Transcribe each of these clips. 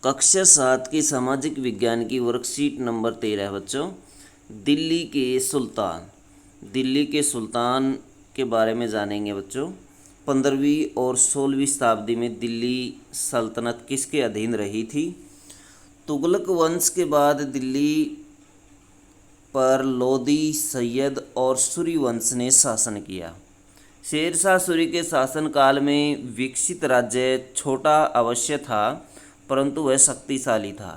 कक्षा 7 की सामाजिक विज्ञान की वर्कशीट नंबर 13 बच्चों। दिल्ली के सुल्तान। दिल्ली के सुल्तान के बारे में जानेंगे बच्चों। 15वीं और 16वीं शताब्दी में दिल्ली सल्तनत किसके अधीन रही थी? तुगलक वंश के बाद दिल्ली पर लोदी, सैयद और सूरी वंश ने शासन किया। शेरशाह सूरी के शासनकाल में विकसित राज्य छोटा अवश्य था, परंतु वह शक्तिशाली था।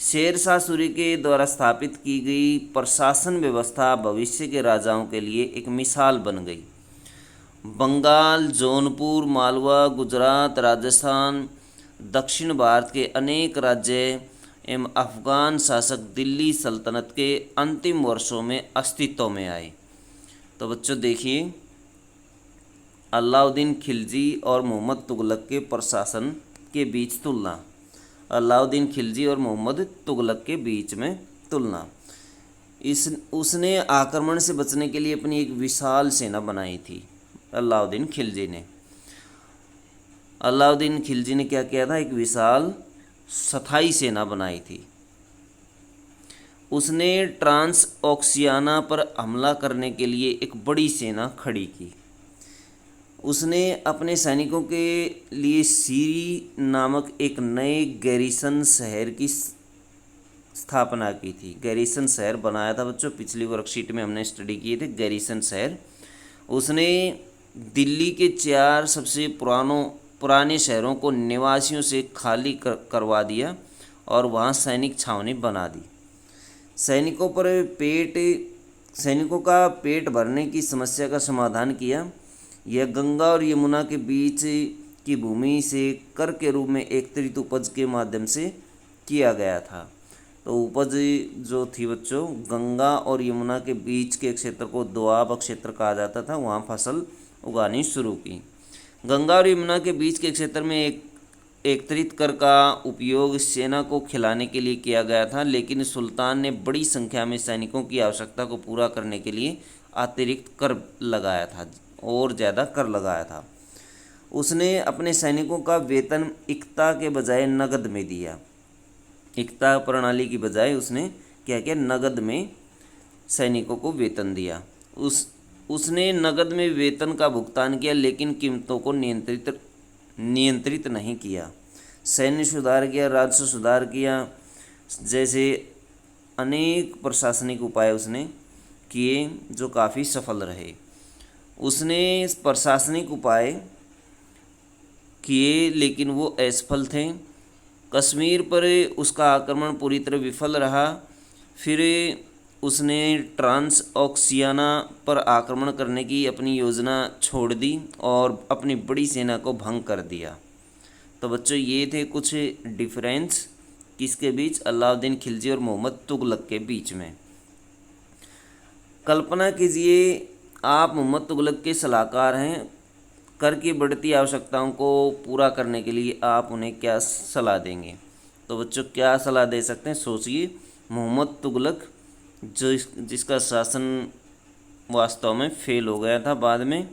शेरशाह सूरी के द्वारा स्थापित की गई प्रशासन व्यवस्था भविष्य के राजाओं के लिए एक मिसाल बन गई। बंगाल, जौनपुर, मालवा, गुजरात, राजस्थान, दक्षिण भारत के अनेक राज्य एवं अफगान शासक दिल्ली सल्तनत के अंतिम वर्षों में अस्तित्व में आए। तो बच्चों देखिए, अलाउद्दीन खिलजी और मोहम्मद तुगलक के प्रशासन के बीच तुलना। अलाउद्दीन खिलजी और मोहम्मद तुगलक के बीच में तुलना। उसने आक्रमण से बचने के लिए अपनी एक विशाल सेना बनाई थी। अलाउद्दीन खिलजी ने क्या किया था? एक विशाल स्थायी सेना बनाई थी। उसने ट्रांस ओक्सियाना पर हमला करने के लिए एक बड़ी सेना खड़ी की। उसने अपने सैनिकों के लिए सीरी नामक एक नए गैरिसन शहर की स्थापना की थी। गैरिसन शहर बनाया था बच्चों, पिछली वर्कशीट में हमने स्टडी किए थे गैरिसन शहर। उसने दिल्ली के 4 सबसे पुराने शहरों को निवासियों से खाली करवा दिया और वहाँ सैनिक छावनी बना दी। सैनिकों का पेट भरने की समस्या का समाधान किया। यह गंगा और यमुना के बीच की भूमि से कर के रूप में एकत्रित उपज के माध्यम से किया गया था। तो उपज जो थी बच्चों, गंगा और यमुना के बीच के क्षेत्र को दोआब क्षेत्र कहा जाता था, वहाँ फसल उगानी शुरू की। गंगा और यमुना के बीच के क्षेत्र में एकत्रित कर का उपयोग सेना को खिलाने के लिए किया गया था, लेकिन सुल्तान ने बड़ी संख्या में सैनिकों की आवश्यकता को पूरा करने के लिए अतिरिक्त कर लगाया था और ज़्यादा कर लगाया था। उसने अपने सैनिकों का वेतन इक्ता के बजाय नगद में दिया। इक्ता प्रणाली की बजाय उसने क्या किया? नगद में सैनिकों को वेतन दिया। उसने नगद में वेतन का भुगतान किया, लेकिन कीमतों को नियंत्रित नहीं किया। सैन्य सुधार किया, राजस्व सुधार किया, जैसे अनेक प्रशासनिक उपाय उसने किए जो काफ़ी सफल रहे। उसने प्रशासनिक उपाय किए लेकिन वो असफल थे। कश्मीर पर उसका आक्रमण पूरी तरह विफल रहा। फिर उसने ट्रांस ओक्सियाना पर आक्रमण करने की अपनी योजना छोड़ दी और अपनी बड़ी सेना को भंग कर दिया। तो बच्चों ये थे कुछ डिफरेंस किसके बीच? अलाउद्दीन खिलजी और मोहम्मद तुगलक के बीच में। कल्पना कीजिए आप मोहम्मद तुगलक के सलाहकार हैं। कर की बढ़ती आवश्यकताओं को पूरा करने के लिए आप उन्हें क्या सलाह देंगे? तो बच्चों क्या सलाह दे सकते हैं? सोचिए, मोहम्मद तुगलक जिसका शासन वास्तव में फेल हो गया था बाद में,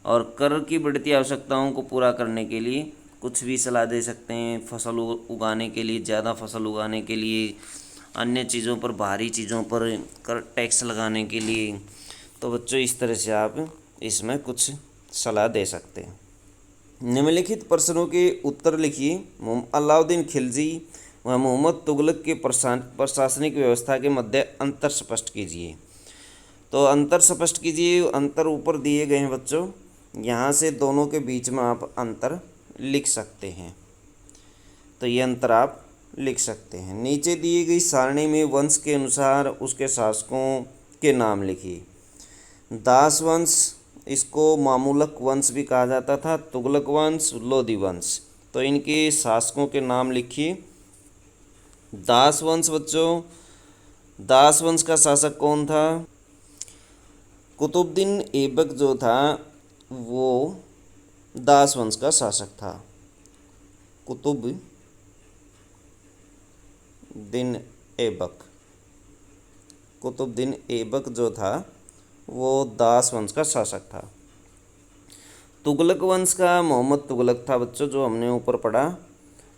और कर की बढ़ती आवश्यकताओं को पूरा करने के लिए कुछ भी सलाह दे सकते हैं। फसल उगाने के लिए, ज़्यादा फसल उगाने के लिए, अन्य चीज़ों पर, भारी चीज़ों पर कर टैक्स लगाने के लिए। तो बच्चों इस तरह से आप इसमें कुछ सलाह दे सकते हैं। निम्नलिखित प्रश्नों के उत्तर लिखिए। अलाउद्दीन खिलजी व मोहम्मद तुगलक के प्रशासनिक व्यवस्था के मध्य अंतर स्पष्ट कीजिए। तो अंतर स्पष्ट कीजिए, अंतर ऊपर दिए गए हैं बच्चों, यहाँ से दोनों के बीच में आप अंतर लिख सकते हैं। तो ये अंतर आप लिख सकते हैं। नीचे दिए गई सारणी में वंश के अनुसार उसके शासकों के नाम लिखिए। दास वंश, इसको मामूलक वंश भी कहा जाता था, तुगलक वंश, लोदी वंश। तो इनके शासकों के नाम लिखिए। दास वंश बच्चों, दास वंश का शासक कौन था? कुतुबुद्दीन ऐबक जो था वो दास वंश का शासक था। कुतुबुद्दीन ऐबक जो था वो दास वंश का शासक था। तुगलक वंश का मोहम्मद तुगलक था बच्चों, जो हमने ऊपर पढ़ा।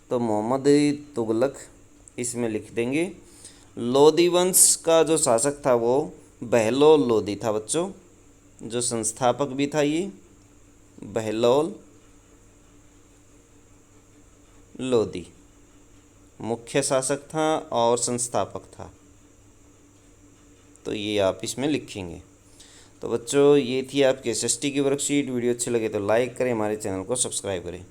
तो मोहम्मद तुगलक इसमें लिख देंगे। लोदी वंश का जो शासक था वो बहलोल लोदी था बच्चों, जो संस्थापक भी था ये बहलोल लोदी मुख्य शासक था और संस्थापक था। तो ये आप इसमें लिखेंगे। तो बच्चों ये थी आपके एसएसटी की वर्कशीट। वीडियो अच्छी लगे तो लाइक करें, हमारे चैनल को सब्सक्राइब करें।